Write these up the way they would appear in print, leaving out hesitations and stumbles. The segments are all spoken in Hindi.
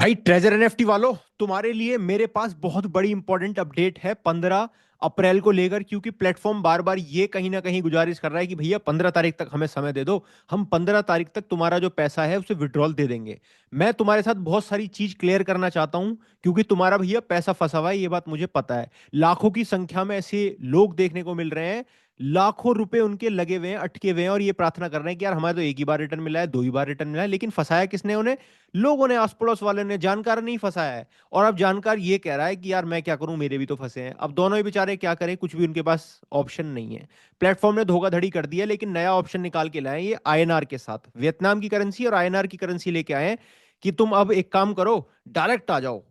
भाई ट्रेजर एनएफटी वालों, तुम्हारे लिए मेरे पास बहुत बड़ी इंपॉर्टेंट अपडेट है 15 अप्रैल को लेकर। क्योंकि प्लेटफॉर्म बार बार ये कहीं ना कहीं गुजारिश कर रहा है कि भैया 15 तारीख तक हमें समय दे दो, हम 15 तारीख तक तुम्हारा जो पैसा है उसे विड्रॉल दे देंगे। मैं तुम्हारे साथ बहुत सारी चीज क्लियर करना चाहता हूं, क्योंकि तुम्हारा भैया पैसा फंसा हुआ है, ये बात मुझे पता है। लाखों की संख्या में ऐसे लोग देखने को मिल रहे हैं, लाखों रुपए उनके लगे हुए हैं, अटके हुए हैं, और ये प्रार्थना कर रहे हैं कि यार हमारे तो एक ही बार रिटर्न मिला है, दो ही बार रिटर्न मिला है। लेकिन फंसाया किसने उन्हें? लोगों ने, आस पड़ोस वाले ने। जानकार नहीं फंसाया है। और अब जानकार ये कह रहा है कि यार मैं क्या करूं, मेरे भी तो फंसे हैं। अब दोनों ही बेचारे क्या करें, कुछ भी उनके पास ऑप्शन नहीं है। प्लेटफॉर्म ने धोखाधड़ी कर दिया, लेकिन नया ऑप्शन निकाल के लाए ये आईएनआर के साथ। वियतनाम की करेंसी और आईएनआर की करेंसी लेके आए हैं कि तुम अब एक काम करो, डायरेक्ट आ जाओ,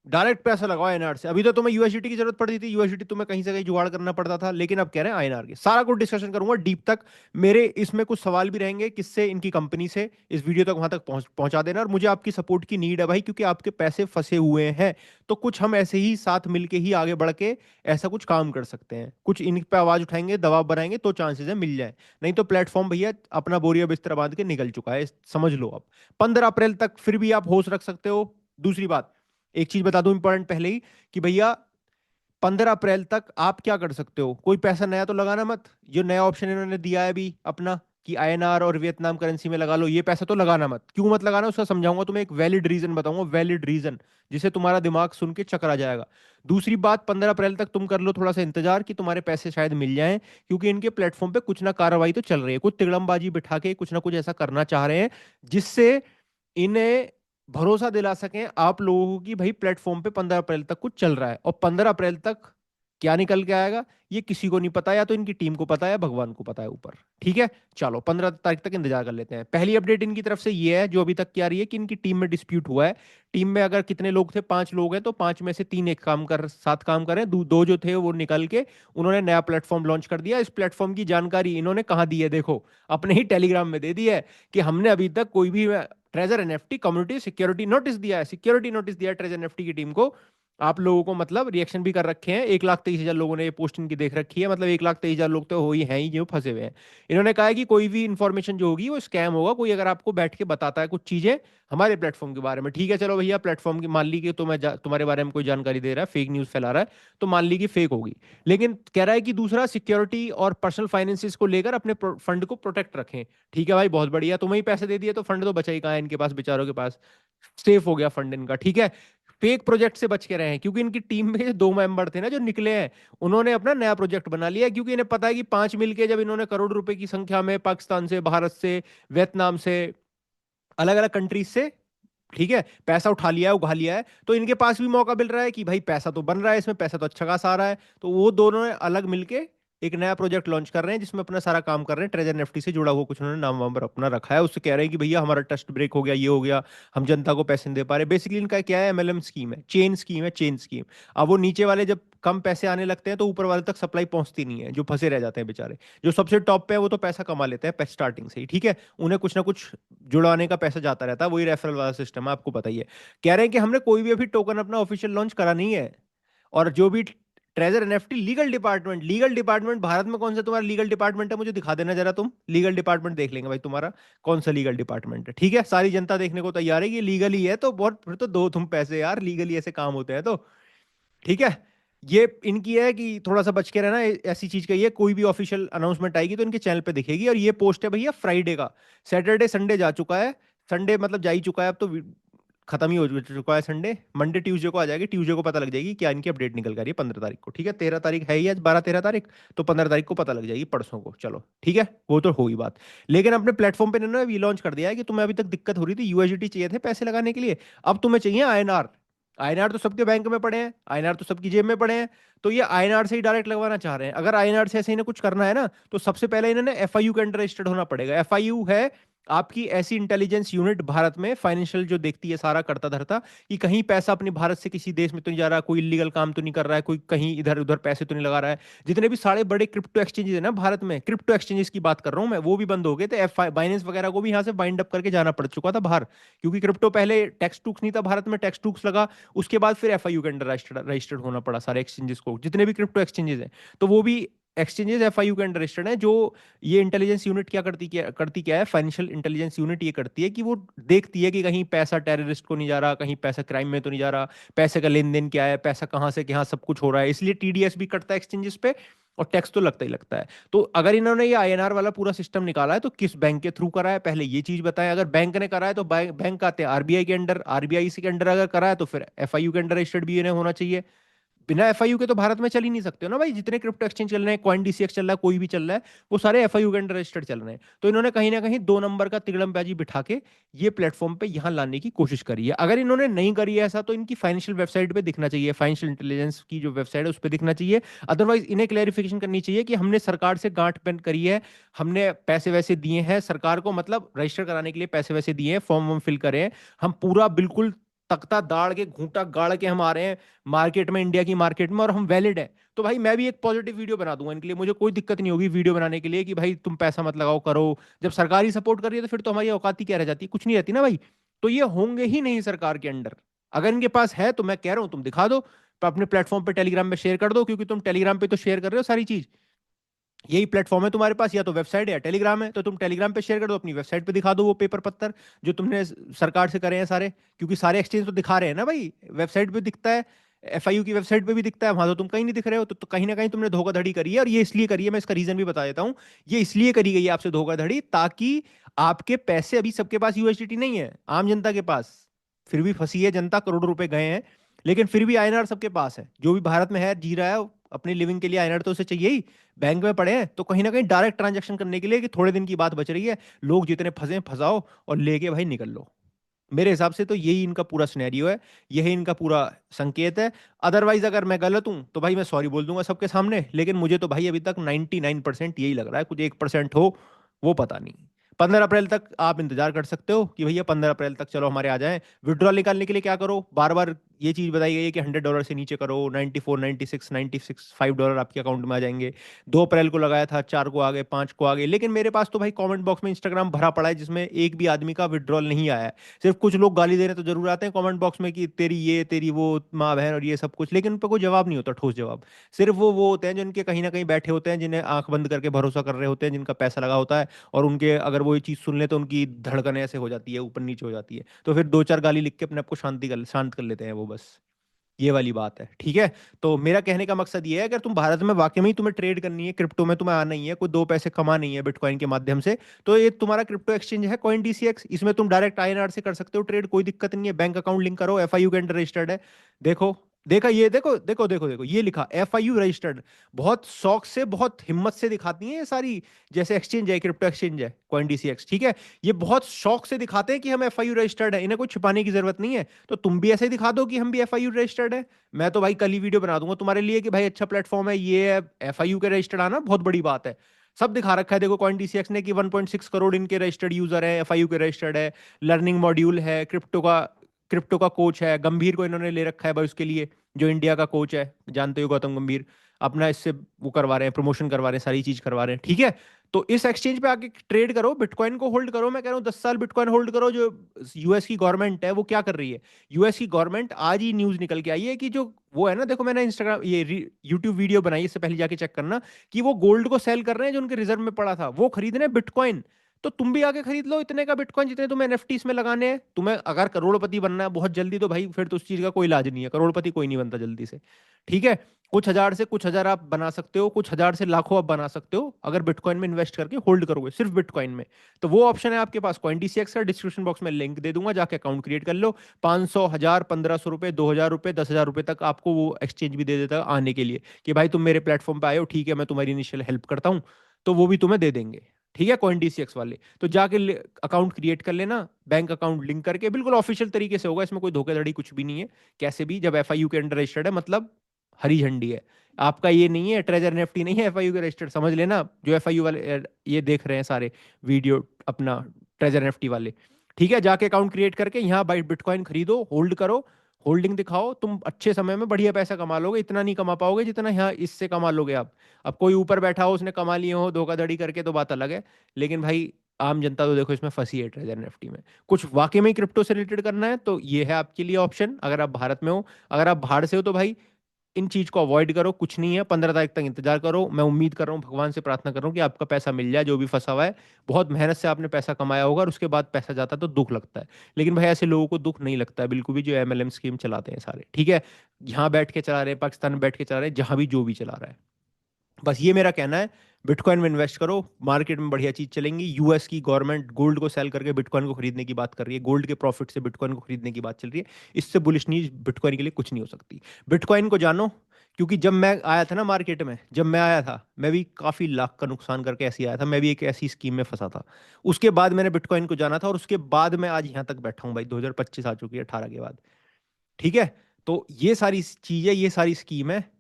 डायरेक्ट पैसा लगाओ आईएनआर से। अभी तो तुम्हें यूएसडीटी की जरूरत पड़ती थी, यूएसडीटी तुम्हें कहीं से कहीं जुगाड़ करना पड़ता था, लेकिन अब कह रहे हैं आईएनआर के। सारा कुछ डिस्कशन करूंगा डीप तक। मेरे इसमें कुछ सवाल भी रहेंगे किससे, इनकी कंपनी से। इस वीडियो तक वहां तक पहुंचा देना। और मुझे आपकी सपोर्ट की नीड है भाई, क्योंकि आपके पैसे फंसे हुए हैं। तो कुछ हम ऐसे ही साथ मिलके ही आगे बढ़ के ऐसा कुछ काम कर सकते हैं। कुछ इन पे आवाज उठाएंगे, दबाव बनाएंगे, तो चांसेस है मिल जाए। नहीं तो प्लेटफॉर्म भैया अपना बोरिया बिस्तर बांध के निकल चुका है, समझ लो। अब 15 अप्रैल तक फिर भी आप होश रख सकते हो। दूसरी बात, एक चीज बता दूं इंपॉर्टेंट पहले ही, कि भैया 15 अप्रैल तक आप क्या कर सकते हो, कोई पैसा नया तो लगाना मत। जो नया ऑप्शन इन्होंने दिया है अभी अपना, कि आईएनआर और वियतनाम करेंसी में लगा लो, ये पैसा तो लगाना मत। क्यों मत लगाना, उसका समझाऊंगा तुम्हें, एक वैलिड रीजन बताऊंगा, वैलिड रीजन जिसे तुम्हारा दिमाग सुन के चकरा जाएगा। दूसरी बात, 15 अप्रैल तक तुम कर लो थोड़ा सा इंतजार कि तुम्हारे पैसे शायद मिल जाएं। क्योंकि इनके प्लेटफॉर्म पे कुछ ना कार्रवाई तो चल रही है, कुछ तिगड़मबाजी बिठा के कुछ ना कुछ ऐसा करना चाह रहे हैं, जिससे इन्हें भरोसा दिला सकें आप लोगों को कि भाई प्लेटफॉर्म पे 15 अप्रैल तक कुछ चल रहा है। और 15 अप्रैल तक क्या निकल के आएगा, ये किसी को नहीं पता, या तो इनकी टीम को पता है या भगवान को पता है ऊपर। ठीक है, चलो 15 तारीख तक इंतजार कर लेते हैं। पहली अपडेट इनकी तरफ से ये है, जो अभी तक क्या रही है, कि इनकी टीम में डिस्प्यूट हुआ है। टीम में अगर कितने लोग थे, 5 लोग हैं, तो 5 में से 3 एक काम कर साथ काम करें, दो जो थे वो निकल के उन्होंने नया प्लेटफॉर्म लॉन्च कर दिया। इस प्लेटफॉर्म की जानकारी इन्होंने कहाँ दी है, देखो, अपने ही टेलीग्राम में दे दी है, कि हमने अभी तक कोई भी treasure NFT community security notice दिया है, सिक्योरिटी नोटिस दिया है ट्रेजर एनएफटी की टीम को। आप लोगों को मतलब रिएक्शन भी कर रखे हैं, 1,23,000 लोगों ने ये पोस्ट इनकी देख रखी है। मतलब 1,23,000 लोग तो हो ही हैं ही जो फंसे हुए हैं। इन्होंने कहा है कि कोई भी इंफॉर्मेशन जो होगी वो स्कैम होगा, कोई अगर आपको बैठ के बताता है कुछ चीजें हमारे प्लेटफॉर्म के बारे में। ठीक है, चलो भैया, प्लेटफॉर्म की मान ली कि तुम्हारे बारे में कोई जानकारी दे रहा है, फेक न्यूज फैला रहा है, तो मान ली कि फेक होगी। लेकिन कह रहा है कि दूसरा, सिक्योरिटी और पर्सनल फाइनेंसिस को लेकर अपने फंड को प्रोटेक्ट रखें। ठीक है भाई, बहुत बढ़िया, तुम्हें ही पैसे दे दिए तो फंड तो बचा ही कहाँ है इनके पास, बेचारों के पास। सेफ हो गया फंड इनका। ठीक है, फेक प्रोजेक्ट से बच के रहे हैं, क्योंकि इनकी टीम में जो 2 मेंबर थे ना जो निकले हैं, उन्होंने अपना नया प्रोजेक्ट बना लिया। क्योंकि इन्हें पता है कि 5 मिलके जब इन्होंने करोड़ रुपए की संख्या में पाकिस्तान से, भारत से, वियतनाम से, अलग अलग कंट्रीज से, ठीक है, पैसा उठा लिया है, उगा लिया है, तो इनके पास भी मौका मिल रहा है कि भाई पैसा तो बन रहा है इसमें, पैसा तो अच्छा खासा आ रहा है। तो वो दोनों ने अलग मिलके एक नया प्रोजेक्ट लॉन्च कर रहे हैं, जिसमें अपना सारा काम कर रहे हैं। ट्रेजर नेफ्टी से जुड़ा हुआ कुछ उन्होंने नाम वाम अपना रखा है। उससे कह रहे हैं कि भैया हमारा ट्रस्ट ब्रेक हो गया, ये हो गया, हम जनता को पैसे नहीं दे पा रहे। बेसिकली इनका क्या है, एमएलएम स्कीम है, चेन स्कीम है, चेन स्कीम। अब वो नीचे वाले जब कम पैसे आने लगते हैं, तो ऊपर वाले तक सप्लाई पहुंचती नहीं है, जो फंसे रह जाते हैं बेचारे। जो सबसे टॉप पे है वो तो पैसा कमा लेते हैं स्टार्टिंग से ही, ठीक है, उन्हें कुछ ना कुछ जुड़वाने का पैसा जाता रहता है, वही रेफरल वाला सिस्टम है, आपको पता ही है। कह रहे हैं कि हमने कोई भी अभी टोकन अपना ऑफिशियल लॉन्च करा नहीं है। और जो भी treasure NFT legal department Bharat में कौन सा तुम्हारा लीगल डिपार्टमेंट है, मुझे दिखा देना जरा। तुम लीगल डिपार्टमेंट देख लेंगे भाई, तुम्हारा कौन सा लीगल डिपार्टमेंट है। ठीक है, सारी जनता देखने को तैयार है कि लीगल ही है, तो बहुत फिर तो दो तुम पैसे यार, लीगली ऐसे काम होते हैं तो। ठीक है, ये इनकी है कि थोड़ा सा बच के रहना ऐसी चीज का। ये कोई भी ऑफिशियल अनाउंसमेंट आएगी तो इनके चैनल पे दिखेगी। और ये पोस्ट है भैया फ्राइडे का। सैटरडे संडे जा चुका है, संडे मतलब जा ही चुका है अब तो, खत्म ही हो चुका है संडे। मंडे ट्यूसडे को आ जाएगी, ट्यूसडे को पता लग जाएगी क्या इनकी अपडेट निकल कर रही है 15 तारीख को। ठीक है, 13 तारीख है ही आज, 12 13 तारीख, तो 15 तारीख को पता लग जाएगी, परसों को। चलो ठीक है, वो तो हो ही बात। लेकिन अपने प्लेटफॉर्म पे इन्होंने अभी लॉन्च कर दिया है कि तुम्हें अभी तक दिक्कत हो रही थी, यूएसडीटी चाहिए थे पैसे लगाने के लिए, अब तुम्हें चाहिए आईएनआर। आईएनआर तो सबके बैंक में पड़े हैं, आईएनआर तो सबकी जेब में पड़े हैं। तो ये आईएनआर से ही डायरेक्ट लगवाना चाह रहे हैं। अगर आईएनआर से ऐसे इन्हें कुछ करना है ना, तो सबसे पहले इन्होंने एफआईयू के अंडर रजिस्टर्ड होना पड़ेगा। एफआईयू है आपकी ऐसी इंटेलिजेंस यूनिट भारत में, फाइनेंशियल, जो देखती है सारा करता धरता, कि कहीं पैसा अपने भारत से किसी देश में तो नहीं जा रहा, कोई इलीगल काम तो नहीं कर रहा है, कोई कहीं इधर उधर पैसे तो नहीं लगा रहा है। जितने भी सारे बड़े क्रिप्टो एक्सचेंजेस है ना भारत में, क्रिप्टो एक्सचेंजेस की बात कर रहा हूं मैं, वो भी बंद हो गए थे। एफ बाइनेंस वगैरह को भी यहाँ से बाइंड अप करके जाना पड़ चुका था बाहर, क्योंकि क्रिप्टो पहले टैक्स टूक्स नहीं था भारत में, टैक्स टूक्स लगा, उसके बाद फिर एफआईयू के अंडर रजिस्टर्ड होना पड़ा सारे एक्सचेंजेस को, जितने भी क्रिप्टो एक्सचेंजेस हैं। तो वो भी एक्सचेंजेस एफआईयू के अंडर रजिस्टर्ड हैं। जो ये इंटेलिजेंस यूनिट क्या है, फाइनेंशियल इंटेलिजेंस यूनिट ये करती है कि वो देखती है कि कहीं पैसा टेररिस्ट को नहीं जा रहा, कहीं पैसा क्राइम में तो नहीं जा रहा, पैसे का लेन देन क्या है, पैसा कहाँ से कहाँ सब कुछ हो रहा है। इसलिए टीडीएस भी कटता है एक्सचेंजेस पे, और टैक्स तो लगता ही लगता है। तो अगर इन्होंने ये आईएनआर वाला पूरा सिस्टम निकाला है तो किस बैंक के थ्रू करा है, पहले ये चीज बताएं। अगर बैंक ने करा है तो बैंक आते हैं आरबीआई के अंडर, आरबीआई के अंडर अगर करा है तो फिर एफआईयू के अंडर रजिस्टर्ड भी इन्हें होना चाहिए। बिना एफआईयू के तो भारत में चल ही नहीं सकते हो ना भाई। जितने क्रिप्टो एक्सचेंज चल रहे हैं, कॉइन डीसीएक्स चल रहा है, कोई भी चल रहा है, वो सारे एफआईयू के अंडर रजिस्टर्ड चल रहे हैं। तो इन्होंने कहीं ना कहीं 2 नंबर का तिगड़मबाजी बिठा के ये प्लेटफॉर्म पे यहां लाने की कोशिश करी है। अगर इन्होंने नहीं करी है ऐसा तो इनकी फाइनेंशियल वेबसाइट पे दिखना चाहिए, फाइनेंशियल इंटेलिजेंस की जो वेबसाइट है उस पर दिखना चाहिए। अदरवाइज इन्हें क्लैरिफिकेशन करनी चाहिए कि हमने सरकार से गांठ बंद करी है, हमने पैसे वैसे दिए हैं सरकार को, मतलब रजिस्टर कराने के लिए पैसे वैसे दिए हैं, फॉर्म वॉर्म फिल करे हैं, हम पूरा बिल्कुल तख्ता दाड़ के घूंटा गाड़ के हम आ रहे हैं मार्केट में, इंडिया की मार्केट में, और हम वैलिड है। तो भाई मैं भी एक पॉजिटिव वीडियो बना दूंगा इनके लिए, मुझे कोई दिक्कत नहीं होगी वीडियो बनाने के लिए कि भाई तुम पैसा मत लगाओ करो। जब सरकार ही सपोर्ट कर रही है तो फिर तो हमारी औकात ही क्या रह जाती है, कुछ नहीं रहती ना भाई। तो ये होंगे ही नहीं सरकार के अंडर। अगर इनके पास है तो मैं कह रहा हूं तुम दिखा दो, तो अपने प्लेटफॉर्म पे टेलीग्राम में शेयर कर दो, क्योंकि तुम टेलीग्राम पे तो शेयर कर रहे हो सारी चीज। यही प्लेटफॉर्म है तुम्हारे पास, या तो वेबसाइट है या टेलीग्राम है, तो तुम टेलीग्राम पे शेयर कर दो, अपनी वेबसाइट पे दिखा दो वो पेपर पत्तर जो तुमने सरकार से करे हैं सारे। क्योंकि सारे एक्सचेंज तो दिखा रहे हैं ना भाई, वेबसाइट पे दिखता है, एफआईयू की वेबसाइट पे भी दिखता है, वहां तो तुम कहीं नहीं दिख रहे हो। तो कहीं ना कहीं तुमने धोखाधड़ी करी है, और ये इसलिए करी है, मैं इसका रीजन भी बता देता हूँ। ये इसलिए करी गई है आपसे धोखाधड़ी, ताकि आपके पैसे, अभी सबके पास यूएसडीटी नहीं है आम जनता के पास, फिर भी फंसी है जनता, करोड़ों रुपए गए हैं, लेकिन फिर भी आईएनआर सबके पास है। जो भी भारत में है जी रहा है अपनी लिविंग के लिए, आईएनआर तो उसे चाहिए ही। बैंक में पड़े हैं तो कहीं ना कहीं डायरेक्ट ट्रांजैक्शन करने के लिए कि थोड़े दिन की बात बच रही है, लोग जितने फंसे फंसाओ और लेके भाई निकल लो। मेरे हिसाब से तो यही इनका पूरा सिनेरियो है, यही इनका पूरा संकेत है। अदरवाइज अगर मैं गलत हूं तो भाई मैं सॉरी बोल दूंगा सबके सामने, लेकिन मुझे तो भाई अभी तक 99% यही लग रहा है, कुछ 1% हो वो पता नहीं। 15 अप्रैल तक आप इंतजार कर सकते हो कि भैया 15 अप्रैल तक चलो हमारे आ जाएं। विड्रॉल निकालने के लिए क्या करो, बार बार ये चीज बताई गई है कि $100 से नीचे करो, 94, 96, 96 $5 आपके अकाउंट में आ जाएंगे। 2 अप्रैल को लगाया था, 4 को आ गए, 5 को आ गए, लेकिन मेरे पास तो भाई कमेंट बॉक्स में इंस्टाग्राम भरा पड़ा है जिसमें एक भी आदमी का विड्रॉल नहीं आया है। सिर्फ कुछ लोग गाली देने तो जरूर आते हैं कमेंट बॉक्स में कि तेरी ये तेरी वो माँ बहन और ये सब कुछ, लेकिन उन पर कोई जवाब नहीं होता, ठोस जवाब। सिर्फ वो होते हैं जिनके कहीं ना कहीं बैठे होते हैं, जिन्हें आंख बंद करके भरोसा कर रहे होते हैं, जिनका पैसा लगा होता है, और उनके अगर वो ये चीज सुन ले तो उनकी धड़कन ऐसे हो जाती है, ऊपर नीचे हो जाती है, तो फिर 2 4 गाली लिख के अपने आप को शांत कर लेते हैं वो, बस ये वाली बात है। ठीक है, तो मेरा कहने का मकसद ये है, अगर तुम भारत में वाकई में ही तुम्हें ट्रेड करनी है, क्रिप्टो में तुम्हें आना ही है, कोई 2 पैसे कमा नहीं है बिटकॉइन के माध्यम से, तो ये तुम्हारा क्रिप्टो एक्सचेंज है कॉइन डीसीएक्स, इसमें तुम डायरेक्ट आईएनआर से कर सकते हो ट्रेड, कोई दिक्कत नहीं है। बैंक अकाउंट लिंक करो, एफआईयू के अंडर रजिस्टर्ड है। देखो, देखा ये, देखो देखो देखो देखो ये लिखा एफआईयू रजिस्टर्ड। बहुत शौक से, बहुत हिम्मत से दिखाती है ये सारी, जैसे एक्सचेंज है, क्रिप्टो एक्सचेंज है कॉइन डीसीएक्स, ठीक है, ये बहुत शौक से दिखाते हैं कि हम एफआईयू रजिस्टर्ड है, इन्हें कोई छिपाने की जरूरत नहीं है। तो तुम भी ऐसे ही दिखा दो कि हम भी एफआईयू रजिस्टर्ड है। मैं तो भाई कल ही वीडियो बना दूंगा तुम्हारे लिए कि भाई अच्छा प्लेटफॉर्म है ये, एफआईयू के रजिस्टर्ड आना बहुत बड़ी बात है। सब दिखा रखा है, देखो कॉइन डीसीएक्स ने कि 1.6 करोड़ इनके रजिस्टर्ड यूजर है, एफआईयू के रजिस्टर्ड है, लर्निंग मॉड्यूल है, क्रिप्टो का कोच है, गंभीर को इन्होंने ले रखा है भाई उसके लिए, जो इंडिया का कोच है, जानते हो गौतम गंभीर, अपना इससे वो करवा रहे हैं, प्रमोशन करवा रहे हैं, सारी चीज करवा रहे हैं, ठीक है। तो इस एक्सचेंज पे आके ट्रेड करो, बिटकॉइन को होल्ड करो, मैं कह रहा हूँ 10 साल बिटकॉइन होल्ड करो। जो यूएस की गवर्नमेंट है वो क्या कर रही है, यूएस की गवर्नमेंट, आज ही न्यूज निकल के आई है कि जो वो है ना, देखो मैंने इंस्टाग्राम ये यूट्यूब वीडियो बनाई, इससे पहले जाके चेक करना, कि वो गोल्ड को सेल कर रहे हैं जो उनके रिजर्व में पड़ा था, वो खरीद रहे हैं बिटकॉइन। तो तुम भी आके खरीद लो इतने का बिटकॉइन जितने तुम्हें एनएफटीज में लगाने हैं। तुम्हें अगर करोड़पति बनना है बहुत जल्दी तो भाई फिर तो उस चीज का कोई इलाज नहीं है, करोड़पति कोई नहीं बनता जल्दी से, ठीक है। कुछ हजार से कुछ हजार आप बना सकते हो, कुछ हजार से लाखों आप बना सकते हो अगर बिटकॉइन में इन्वेस्ट करके होल्ड करोगे, सिर्फ बिटकॉइन में। तो वो ऑप्शन है आपके पास कॉइन डीसीएक्स का, डिस्क्रिप्शन बॉक्स में लिंक दे दूंगा, जाके अकाउंट क्रिएट कर लो। 500, 1000, 1500 रुपए, 2000 रुपए, 10,000 रुपए तक आपको वो एक्सचेंज भी दे देता है आने के लिए, कि भाई तुम मेरे प्लेटफॉर्म पे आए हो, ठीक है, मैं तुम्हारी इनिशियल हेल्प करता हूँ, तो वो भी तुम्हें दे देंगे, ठीक है, कॉइन डीसीएक्स वाले। तो जाके अकाउंट क्रिएट कर लेना, बैंक अकाउंट लिंक करके, बिल्कुल ऑफिशियल तरीके से होगा, इसमें कोई धोखाधड़ी कुछ भी नहीं है। कैसे भी, जब एफआईयू के अंडर रजिस्टर्ड है मतलब हरी झंडी है आपका, ये नहीं है ट्रेजर नेफ्टी नहीं है, एफआईयू के रजिस्टर्ड, समझ लेना। जो एफआईयू वाले ये देख रहे हैं सारे वीडियो अपना, ट्रेजर नेफ्टी वाले, ठीक है, जाके अकाउंट क्रिएट करके यहाँ बाइट बिटकॉइन खरीदो, होल्ड करो, होल्डिंग दिखाओ, तुम अच्छे समय में बढ़िया पैसा कमा लोगे। इतना नहीं कमा पाओगे जितना यहाँ इससे कमा लोगे आप। अब कोई ऊपर बैठा हो उसने कमा लिए हो धोखाधड़ी करके तो बात अलग है, लेकिन भाई आम जनता तो देखो इसमें फंसी है ट्रेजर नेफ्टी में। कुछ वाकई में क्रिप्टो से रिलेटेड करना है तो ये है आपके लिए ऑप्शन, अगर आप भारत में हो। अगर आप बाहर से हो तो भाई इन चीज को अवॉइड करो, कुछ नहीं है, 15 तारीख तक इंतजार करो। मैं उम्मीद कर रहा हूँ, भगवान से प्रार्थना कर रहा हूँ कि आपका पैसा मिल जाए, जो भी फंसा हुआ है। बहुत मेहनत से आपने पैसा कमाया होगा और उसके बाद पैसा जाता है तो दुख लगता है। लेकिन भाई ऐसे लोगों को दुख नहीं लगता है बिल्कुल भी, जो एमएलएम स्कीम चलाते हैं सारे, ठीक है। यहाँ बैठ के चला रहे हैं, पाकिस्तान में बैठ के चला रहे हैं, जहां भी जो भी चला रहा है। बस ये मेरा कहना है। बिटकॉइन में इन्वेस्ट करो, मार्केट में बढ़िया चीज चलेंगी। यूएस की गवर्नमेंट गोल्ड को सेल करके बिटकॉइन को खरीदने की बात कर रही है, गोल्ड के प्रॉफिट से बिटकॉइन को खरीदने की बात चल रही है। इससे बुलिश न्यूज बिटकॉइन के लिए कुछ नहीं हो सकती। बिटकॉइन को जानो, क्योंकि जब मैं आया था ना मार्केट में, जब मैं आया था, मैं भी काफी लाख का नुकसान करके ऐसे ही आया था, मैं भी एक ऐसी स्कीम में फंसा था। उसके बाद मैंने बिटकॉइन को जाना था, और उसके बाद मैं आज यहाँ तक बैठा हूँ भाई, 2025 आ चुकी है, 18 के बाद। ठीक है। तो ये सारी चीजें, ये सारी स्कीम है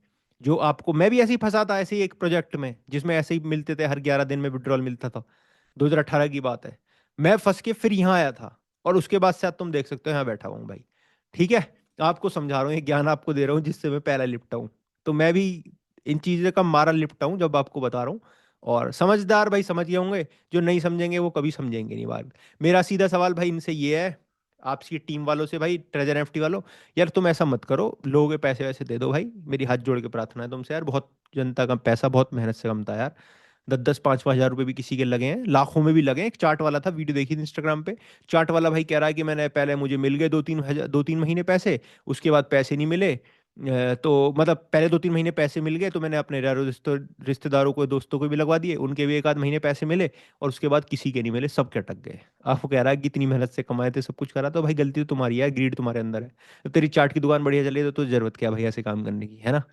जो आपको, मैं भी ऐसे ही फंसा था, ऐसे ही एक प्रोजेक्ट में जिसमें ऐसे ही मिलते थे, हर 11 दिन में विड्रॉल मिलता था। 2018 की बात है। मैं फंस के फिर यहाँ आया था, और उसके बाद शायद तुम देख सकते हो यहाँ बैठा हूँ भाई। ठीक है। आपको समझा रहा हूँ, ये ज्ञान आपको दे रहा हूँ जिससे मैं पहला लिपटा हूँ। तो मैं भी इन चीजों का मारा लिपटा हूँ जब आपको बता रहा हूँ। और समझदार भाई समझ गए होंगे, जो नहीं समझेंगे वो कभी समझेंगे नहीं बात। मेरा सीधा सवाल भाई इनसे ये है, आपसी टीम वालों से, भाई ट्रेजर एफटी वालों, यार तुम ऐसा मत करो, लोगों के पैसे वैसे दे दो भाई, मेरी हाथ जोड़ के प्रार्थना है तुमसे यार। बहुत जनता का पैसा बहुत मेहनत से कमता है यार। 10-10 5-5 हज़ार रुपए भी किसी के लगे हैं, लाखों में भी लगे हैं। एक चार्ट वाला था, वीडियो देखी थी इंस्टाग्राम पे। चार्ट वाला भाई कह रहा है कि मैंने पहले, मुझे मिल गए 2-3 हजार, 2-3 महीने पैसे, उसके बाद पैसे नहीं मिले। तो मतलब पहले 2-3 महीने पैसे मिल गए, तो मैंने अपने रिश्तेदारों को, दोस्तों को भी लगवा दिए, उनके भी 1 आध महीने पैसे मिले, और उसके बाद किसी के नहीं मिले, सब के अटक गए। आपको कह रहा है कि इतनी मेहनत से कमाए थे, सब कुछ करा, तो भाई गलती तो तुम्हारी है, ग्रीड तुम्हारे अंदर है। तो तेरी चाट की दुकान बढ़िया चली, तो जरूरत क्या है भाई ऐसे काम करने की, है ना।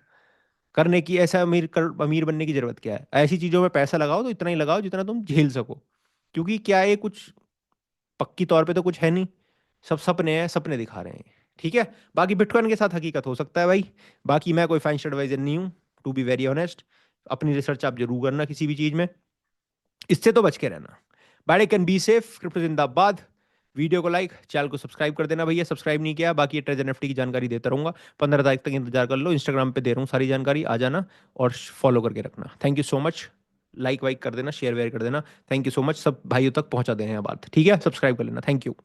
करने की, ऐसा अमीर बनने की जरूरत क्या है। ऐसी चीजों में पैसा लगाओ तो इतना ही लगाओ जितना तुम झेल सको। क्योंकि क्या है, कुछ पक्की तौर पे तो कुछ है नहीं, सब सपने हैं, सपने दिखा रहे हैं। ठीक है। बाकी बिटकॉइन के साथ हकीकत हो सकता है भाई। बाकी मैं कोई फाइनेंशियल एडवाइजर नहीं हूँ, टू बी वेरी ऑनेस्ट। अपनी रिसर्च आप जरूर करना किसी भी चीज में, इससे तो बच के रहना। By can be safe, crypto जिंदाबाद। वीडियो को लाइक, चैनल को सब्सक्राइब कर देना भैया, सब्सक्राइब नहीं किया। बाकी ये ट्रेजर एनएफटी की जानकारी देता रहूंगा, 15 तारीख तक इंतजार कर लो, इंस्टाग्राम पे दे रहा हूँ सारी जानकारी, आ जाना और फॉलो करके रखना। Thank you so much. Like वाइक कर देना, शेयर वेयर कर देना। थैंक यू सो मच, सब भाइयों तक पहुंचा देना ये बात, ठीक है। सब्सक्राइब कर लेना, थैंक यू।